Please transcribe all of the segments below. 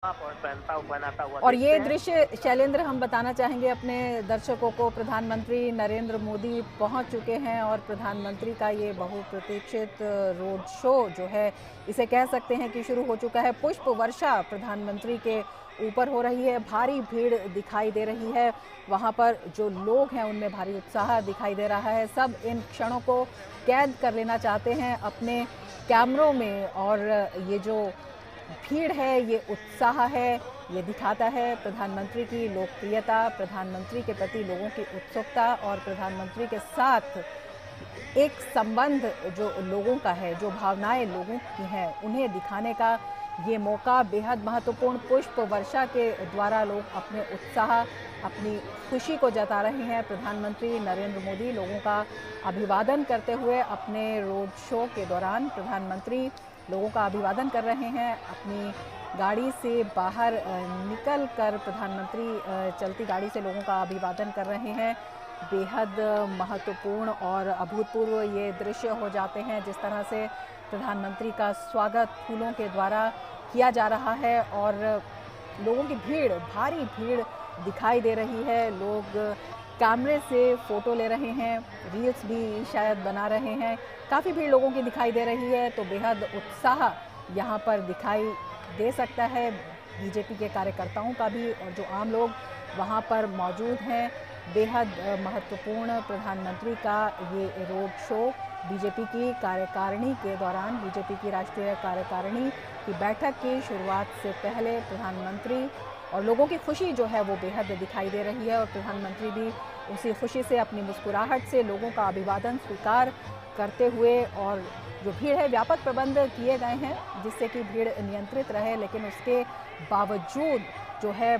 और पहनता बनाता हुआ और देखते ये हैं। दृश्य शैलेंद्र हम बताना चाहेंगे अपने दर्शकों को, प्रधानमंत्री नरेंद्र मोदी पहुंच चुके हैं और प्रधानमंत्री का ये बहुप्रतीक्षित रोड शो जो है, इसे कह सकते हैं कि शुरू हो चुका है। पुष्प वर्षा प्रधानमंत्री के ऊपर हो रही है, भारी भीड़ दिखाई दे रही है। वहां पर जो लोग हैं उनमें भारी उत्साह दिखाई दे रहा है। सब इन क्षणों को कैद कर लेना चाहते हैं अपने कैमरों में, और ये जो भीड़ है, ये उत्साह है, ये दिखाता है प्रधानमंत्री की लोकप्रियता, प्रधानमंत्री के प्रति लोगों की उत्सुकता और प्रधानमंत्री के साथ एक संबंध जो लोगों का है, जो भावनाएं लोगों की हैं, उन्हें दिखाने का ये मौका बेहद महत्वपूर्ण। पुष्प वर्षा के द्वारा लोग अपने उत्साह, अपनी खुशी को जता रहे हैं। प्रधानमंत्री नरेंद्र मोदी लोगों का अभिवादन करते हुए अपने रोड शो के दौरान प्रधानमंत्री लोगों का अभिवादन कर रहे हैं। अपनी गाड़ी से बाहर निकल कर प्रधानमंत्री चलती गाड़ी से लोगों का अभिवादन कर रहे हैं। बेहद महत्वपूर्ण और अभूतपूर्व ये दृश्य हो जाते हैं, जिस तरह से प्रधानमंत्री का स्वागत फूलों के द्वारा किया जा रहा है और लोगों की भीड़, भारी भीड़ दिखाई दे रही है। लोग कैमरे से फ़ोटो ले रहे हैं, रील्स भी शायद बना रहे हैं। काफ़ी भीड़ लोगों की दिखाई दे रही है, तो बेहद उत्साह यहाँ पर दिखाई दे सकता है बीजेपी के कार्यकर्ताओं का भी, और जो आम लोग वहाँ पर मौजूद हैं। बेहद महत्वपूर्ण प्रधानमंत्री का ये रोड शो बीजेपी की कार्यकारिणी के दौरान, बीजेपी की राष्ट्रीय कार्यकारिणी की बैठक की शुरुआत से पहले प्रधानमंत्री और लोगों की खुशी जो है वो बेहद दिखाई दे रही है, और प्रधानमंत्री भी उसी खुशी से अपनी मुस्कुराहट से लोगों का अभिवादन स्वीकार करते हुए, और जो भीड़ है, व्यापक प्रबंध किए गए हैं जिससे कि भीड़ नियंत्रित रहे, लेकिन उसके बावजूद जो है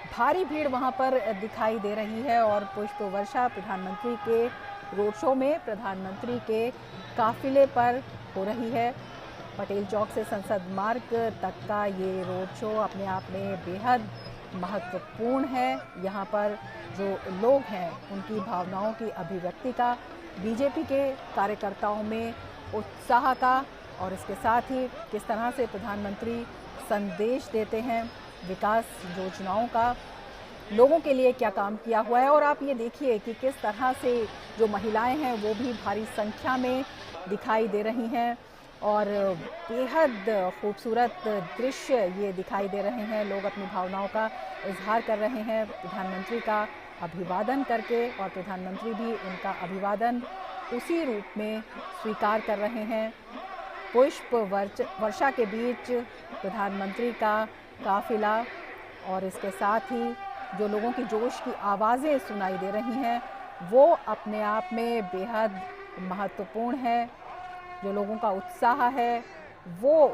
भारी भीड़ वहां पर दिखाई दे रही है। और पुष्प वर्षा प्रधानमंत्री के रोड शो में प्रधानमंत्री के काफिले पर हो रही है। पटेल चौक से संसद मार्ग तक का ये रोड शो अपने आप में बेहद महत्वपूर्ण है। यहाँ पर जो लोग हैं उनकी भावनाओं की अभिव्यक्ति का, बीजेपी के कार्यकर्ताओं में उत्साह का, और इसके साथ ही किस तरह से प्रधानमंत्री संदेश देते हैं विकास योजनाओं का, लोगों के लिए क्या काम किया हुआ है। और आप ये देखिए कि किस तरह से जो महिलाएं हैं वो भी भारी संख्या में दिखाई दे रही हैं, और बेहद खूबसूरत दृश्य ये दिखाई दे रहे हैं। लोग अपनी भावनाओं का इजहार कर रहे हैं प्रधानमंत्री का अभिवादन करके, और प्रधानमंत्री भी उनका अभिवादन उसी रूप में स्वीकार कर रहे हैं। पुष्प वर्षा के बीच प्रधानमंत्री का काफिला, और इसके साथ ही जो लोगों की जोश की आवाज़ें सुनाई दे रही हैं वो अपने आप में बेहद महत्वपूर्ण है। जो लोगों का उत्साह है वो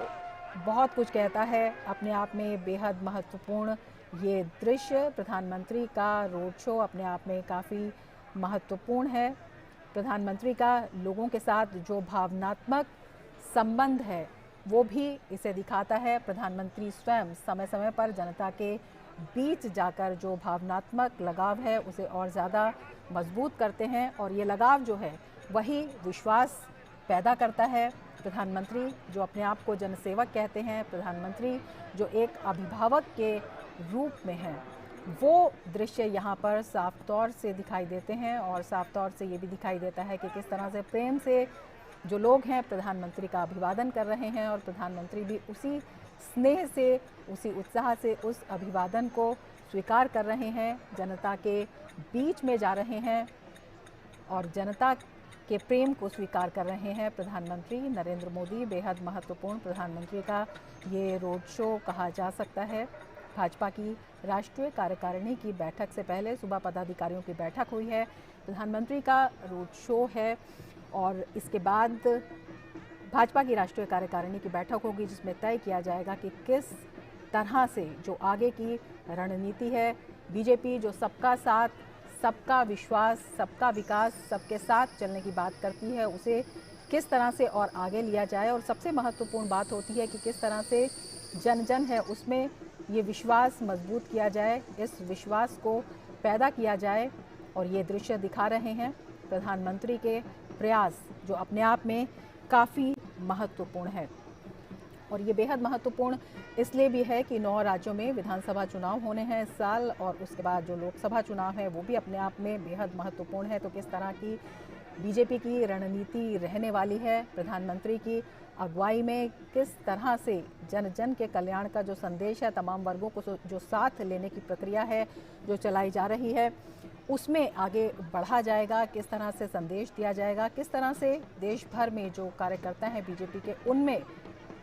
बहुत कुछ कहता है, अपने आप में बेहद महत्वपूर्ण ये दृश्य। प्रधानमंत्री का रोड शो अपने आप में काफ़ी महत्वपूर्ण है। प्रधानमंत्री का लोगों के साथ जो भावनात्मक संबंध है वो भी इसे दिखाता है। प्रधानमंत्री स्वयं समय समय पर जनता के बीच जाकर जो भावनात्मक लगाव है उसे और ज़्यादा मजबूत करते हैं, और ये लगाव जो है वही विश्वास पैदा करता है। प्रधानमंत्री जो अपने आप को जनसेवक कहते हैं, प्रधानमंत्री जो एक अभिभावक के रूप में हैं, वो दृश्य यहाँ पर साफ तौर से दिखाई देते हैं। और साफ तौर से ये भी दिखाई देता है कि किस तरह से प्रेम से जो लोग हैं प्रधानमंत्री का अभिवादन कर रहे हैं, और प्रधानमंत्री भी उसी स्नेह से, उसी उत्साह से उस अभिवादन को स्वीकार कर रहे हैं। जनता के बीच में जा रहे हैं और जनता के प्रेम को स्वीकार कर रहे हैं प्रधानमंत्री नरेंद्र मोदी। बेहद महत्वपूर्ण प्रधानमंत्री का ये रोड शो कहा जा सकता है। भाजपा की राष्ट्रीय कार्यकारिणी की बैठक से पहले सुबह पदाधिकारियों की बैठक हुई है, प्रधानमंत्री का रोड शो है, और इसके बाद भाजपा की राष्ट्रीय कार्यकारिणी की बैठक होगी जिसमें तय किया जाएगा कि किस तरह से जो आगे की रणनीति है, बीजेपी जो सबका साथ, सबका विश्वास, सबका विकास, सबके साथ चलने की बात करती है, उसे किस तरह से और आगे लिया जाए। और सबसे महत्वपूर्ण बात होती है कि किस तरह से जन जन है उसमें ये विश्वास मजबूत किया जाए, इस विश्वास को पैदा किया जाए। और ये दृश्य दिखा रहे हैं प्रधानमंत्री के प्रयास, जो अपने आप में काफ़ी महत्वपूर्ण है। और ये बेहद महत्वपूर्ण इसलिए भी है कि 9 राज्यों में विधानसभा चुनाव होने हैं इस साल, और उसके बाद जो लोकसभा चुनाव है वो भी अपने आप में बेहद महत्वपूर्ण है। तो किस तरह की बीजेपी की रणनीति रहने वाली है, प्रधानमंत्री की अगुवाई में किस तरह से जन जन के कल्याण का जो संदेश है, तमाम वर्गों को जो साथ लेने की प्रक्रिया है जो चलाई जा रही है, उसमें आगे बढ़ा जाएगा, किस तरह से संदेश दिया जाएगा, किस तरह से देश भर में जो कार्यकर्ता हैं बीजेपी के उनमें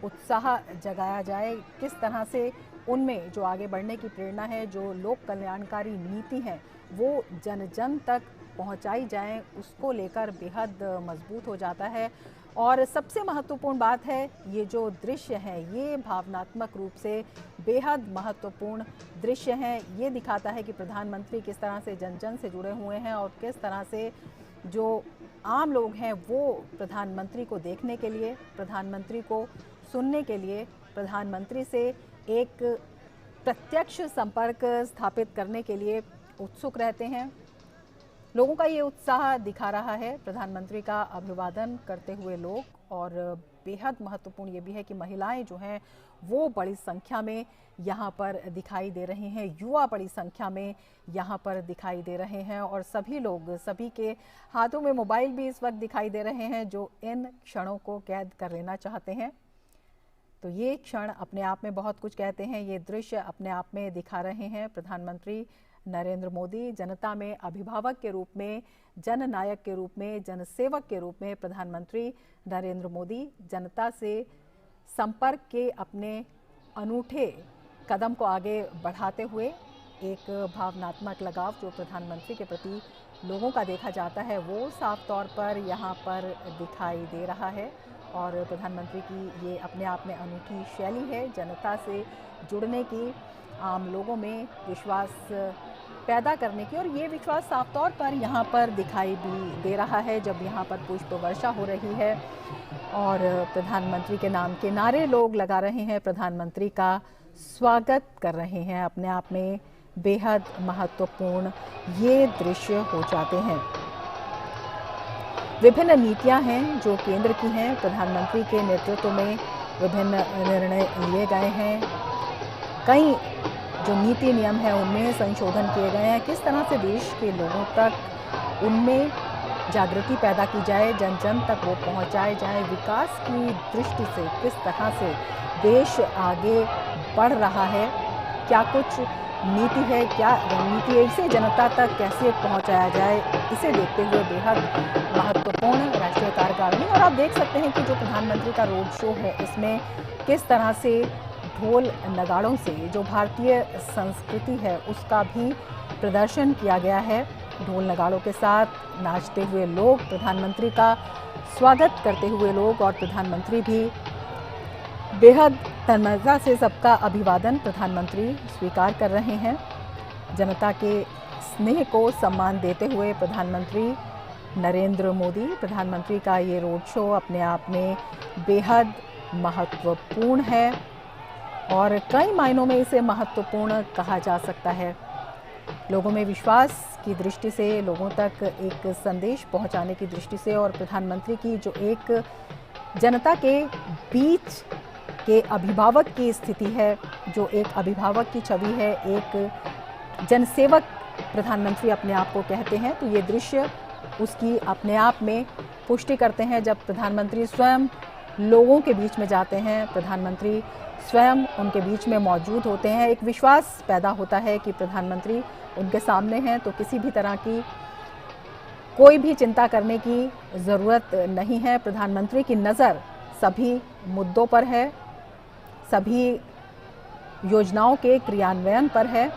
उत्साह जगाया जाए, किस तरह से उनमें जो आगे बढ़ने की प्रेरणा है, जो लोक कल्याणकारी नीति है वो जन जन तक पहुंचाई जाए, उसको लेकर बेहद मजबूत हो जाता है। और सबसे महत्वपूर्ण बात है, ये जो दृश्य है ये भावनात्मक रूप से बेहद महत्वपूर्ण दृश्य है। ये दिखाता है कि प्रधानमंत्री किस तरह से जन जन से जुड़े हुए हैं और किस तरह से जो आम लोग हैं वो प्रधानमंत्री को देखने के लिए, प्रधानमंत्री को सुनने के लिए, प्रधानमंत्री से एक प्रत्यक्ष संपर्क स्थापित करने के लिए उत्सुक रहते हैं। लोगों का ये उत्साह दिखा रहा है प्रधानमंत्री का अभिवादन करते हुए लोग, और बेहद महत्वपूर्ण ये भी है कि महिलाएं जो हैं वो बड़ी संख्या में यहाँ पर दिखाई दे रहे हैं, युवा बड़ी संख्या में यहाँ पर दिखाई दे रहे हैं, और सभी लोग, सभी के हाथों में मोबाइल भी इस वक्त दिखाई दे रहे हैं जो इन क्षणों को कैद कर लेना चाहते हैं। तो ये क्षण अपने आप में बहुत कुछ कहते हैं, ये दृश्य अपने आप में दिखा रहे हैं प्रधानमंत्री नरेंद्र मोदी जनता में अभिभावक के रूप में, जननायक के रूप में, जनसेवक के रूप में प्रधानमंत्री नरेंद्र मोदी जनता से संपर्क के अपने अनूठे कदम को आगे बढ़ाते हुए एक भावनात्मक लगाव जो प्रधानमंत्री के प्रति लोगों का देखा जाता है वो साफ तौर पर यहाँ पर दिखाई दे रहा है। और प्रधानमंत्री की ये अपने आप में अनूठी शैली है जनता से जुड़ने की, आम लोगों में विश्वास पैदा करने की, और ये विश्वास साफ तौर पर यहाँ पर दिखाई भी दे रहा है जब यहाँ पर पुष्प वर्षा हो रही है और प्रधानमंत्री के नाम के नारे लोग लगा रहे हैं, प्रधानमंत्री का स्वागत कर रहे हैं। अपने आप में बेहद महत्वपूर्ण ये दृश्य हो जाते हैं। विभिन्न नीतियां हैं जो केंद्र की हैं, प्रधानमंत्री के नेतृत्व में विभिन्न निर्णय लिए गए हैं, कई जो नीति नियम है उनमें संशोधन किए गए हैं। किस तरह से देश के लोगों तक उनमें जागृति पैदा की जाए, जन जन तक वो पहुंचाए जाए, विकास की दृष्टि से किस तरह से देश आगे बढ़ रहा है, क्या कुछ नीति है, क्या रणनीति है, इसे जनता तक कैसे पहुंचाया जाए, इसे देखते हुए बेहद महत्वपूर्ण राष्ट्रीय कार्यकारिणी। और आप देख सकते हैं कि जो प्रधानमंत्री का रोड शो है इसमें किस तरह से ढोल नगाड़ों से जो भारतीय संस्कृति है उसका भी प्रदर्शन किया गया है। ढोल नगाड़ों के साथ नाचते हुए लोग, प्रधानमंत्री का स्वागत करते हुए लोग, और प्रधानमंत्री भी बेहद तन्मयता से सबका अभिवादन प्रधानमंत्री स्वीकार कर रहे हैं। जनता के स्नेह को सम्मान देते हुए प्रधानमंत्री नरेंद्र मोदी, प्रधानमंत्री का ये रोड शो अपने आप में बेहद महत्वपूर्ण है और कई मायनों में इसे महत्वपूर्ण कहा जा सकता है। लोगों में विश्वास की दृष्टि से, लोगों तक एक संदेश पहुंचाने की दृष्टि से, और प्रधानमंत्री की जो एक जनता के बीच के अभिभावक की स्थिति है, जो एक अभिभावक की छवि है, एक जनसेवक प्रधानमंत्री अपने आप को कहते हैं, तो ये दृश्य उसकी अपने आप में पुष्टि करते हैं। जब प्रधानमंत्री स्वयं लोगों के बीच में जाते हैं, प्रधानमंत्री स्वयं उनके बीच में मौजूद होते हैं, एक विश्वास पैदा होता है कि प्रधानमंत्री उनके सामने हैं, तो किसी भी तरह की कोई भी चिंता करने की ज़रूरत नहीं है। प्रधानमंत्री की नज़र सभी मुद्दों पर है, सभी योजनाओं के क्रियान्वयन पर है,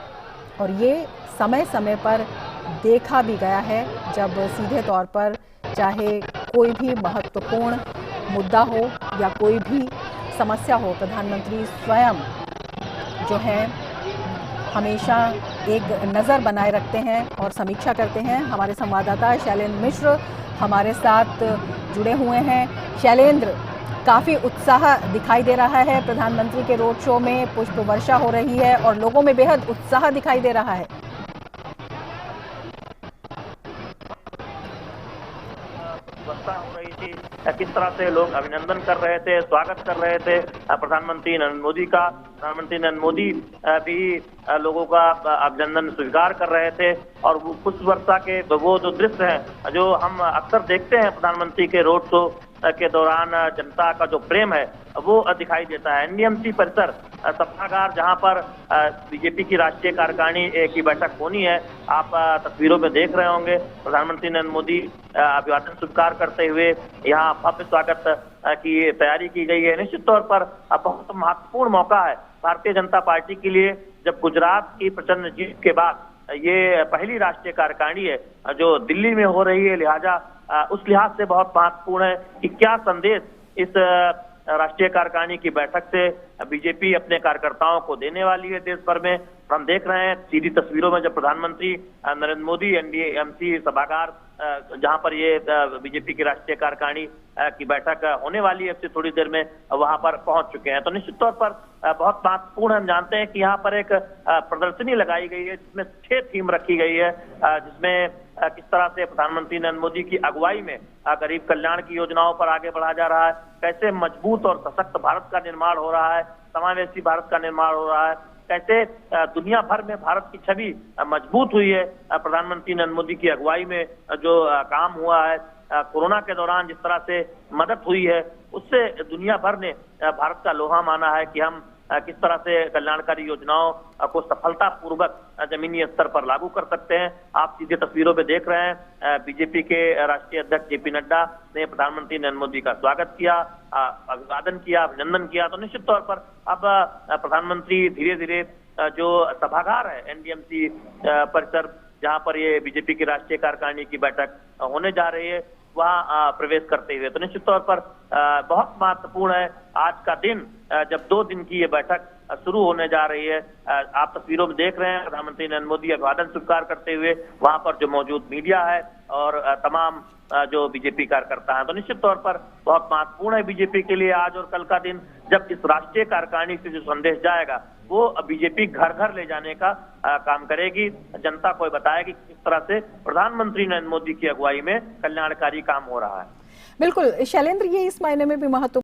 और ये समय समय पर देखा भी गया है जब सीधे तौर पर चाहे कोई भी महत्वपूर्ण मुद्दा हो या कोई भी समस्या हो, प्रधानमंत्री स्वयं जो है हमेशा एक नज़र बनाए रखते हैं और समीक्षा करते हैं। हमारे संवाददाता शैलेंद्र मिश्र हमारे साथ जुड़े हुए हैं। शैलेंद्र, काफ़ी उत्साह दिखाई दे रहा है प्रधानमंत्री के रोड शो में, पुष्प वर्षा हो रही है और लोगों में बेहद उत्साह दिखाई दे रहा है। वर्षा हो रही थी किस तरह से लोग अभिनंदन कर रहे थे, स्वागत कर रहे थे प्रधानमंत्री नरेंद्र मोदी का। प्रधानमंत्री नरेंद्र मोदी भी लोगों का अभिनंदन स्वीकार कर रहे थे और पुष्प वर्षा के वो जो दृश्य हैं जो हम अक्सर देखते हैं प्रधानमंत्री के रोड शो के दौरान, जनता का जो प्रेम है वो दिखाई देता है। एनडीएमसी परिसर सभागार जहां पर बीजेपी की राष्ट्रीय कार्यकारिणी की बैठक होनी है, आप तस्वीरों में देख रहे होंगे प्रधानमंत्री नरेंद्र मोदी अभिवादन स्वीकार करते हुए यहाँ भव्य स्वागत की तैयारी की गई है। निश्चित तौर पर बहुत महत्वपूर्ण मौका है भारतीय जनता पार्टी के लिए, जब गुजरात की प्रचंड जीत के बाद ये पहली राष्ट्रीय कार्यकारिणी है जो दिल्ली में हो रही है। लिहाजा उस लिहाज से बहुत महत्वपूर्ण है कि क्या संदेश इस राष्ट्रीय कार्यकारिणी की बैठक से बीजेपी अपने कार्यकर्ताओं को देने वाली है देश भर में। हम देख रहे हैं सीधी तस्वीरों में जब प्रधानमंत्री नरेंद्र मोदी एनडीएमसी सभागार जहां पर ये बीजेपी की राष्ट्रीय कार्यकारिणी की बैठक होने वाली है, थोड़ी देर में वहां पर पहुंच चुके हैं। तो निश्चित तौर पर बहुत महत्वपूर्ण हम जानते हैं कि यहाँ पर एक प्रदर्शनी लगाई गई है जिसमें 6 थीम रखी गई है, जिसमें किस तरह से प्रधानमंत्री नरेंद्र मोदी की अगुवाई में गरीब कल्याण की योजनाओं पर आगे बढ़ा जा रहा है, कैसे मजबूत और सशक्त भारत का निर्माण हो रहा है, समावेशी भारत का निर्माण हो रहा है, कैसे दुनिया भर में भारत की छवि मजबूत हुई है प्रधानमंत्री नरेंद्र मोदी की अगुवाई में जो काम हुआ है। कोरोना के दौरान जिस तरह से मदद हुई है उससे दुनिया भर ने भारत का लोहा माना है कि हम किस तरह से कल्याणकारी योजनाओं को सफलतापूर्वक जमीनी स्तर पर लागू कर सकते हैं। आप सीधे तस्वीरों में देख रहे हैं बीजेपी के राष्ट्रीय अध्यक्ष जेपी नड्डा ने प्रधानमंत्री नरेंद्र मोदी का स्वागत किया, अभिवादन किया, अभिनंदन किया। तो निश्चित तौर पर अब प्रधानमंत्री धीरे धीरे जो सभागार है एनडीएमसी परिसर जहां पर ये बीजेपी की राष्ट्रीय कार्यकारिणी की बैठक होने जा रही है वहां प्रवेश करते हुए। तो निश्चित तौर पर बहुत महत्वपूर्ण है आज का दिन जब 2 दिन की ये बैठक शुरू होने जा रही है। आप तस्वीरों में देख रहे हैं प्रधानमंत्री नरेंद्र मोदी अभिवादन स्वीकार करते हुए, वहां पर जो मौजूद मीडिया है और तमाम जो बीजेपी कार्यकर्ता हैं। तो निश्चित तौर पर बहुत महत्वपूर्ण है बीजेपी के लिए आज और कल का दिन, जब इस राष्ट्रीय कार्यकारिणी से जो संदेश जाएगा वो बीजेपी घर घर ले जाने का काम करेगी, जनता को बताएगी किस तरह से प्रधानमंत्री नरेंद्र मोदी की अगुवाई में कल्याणकारी काम हो रहा है। बिल्कुल शैलेंद्र, ये इस मायने में भी महत्व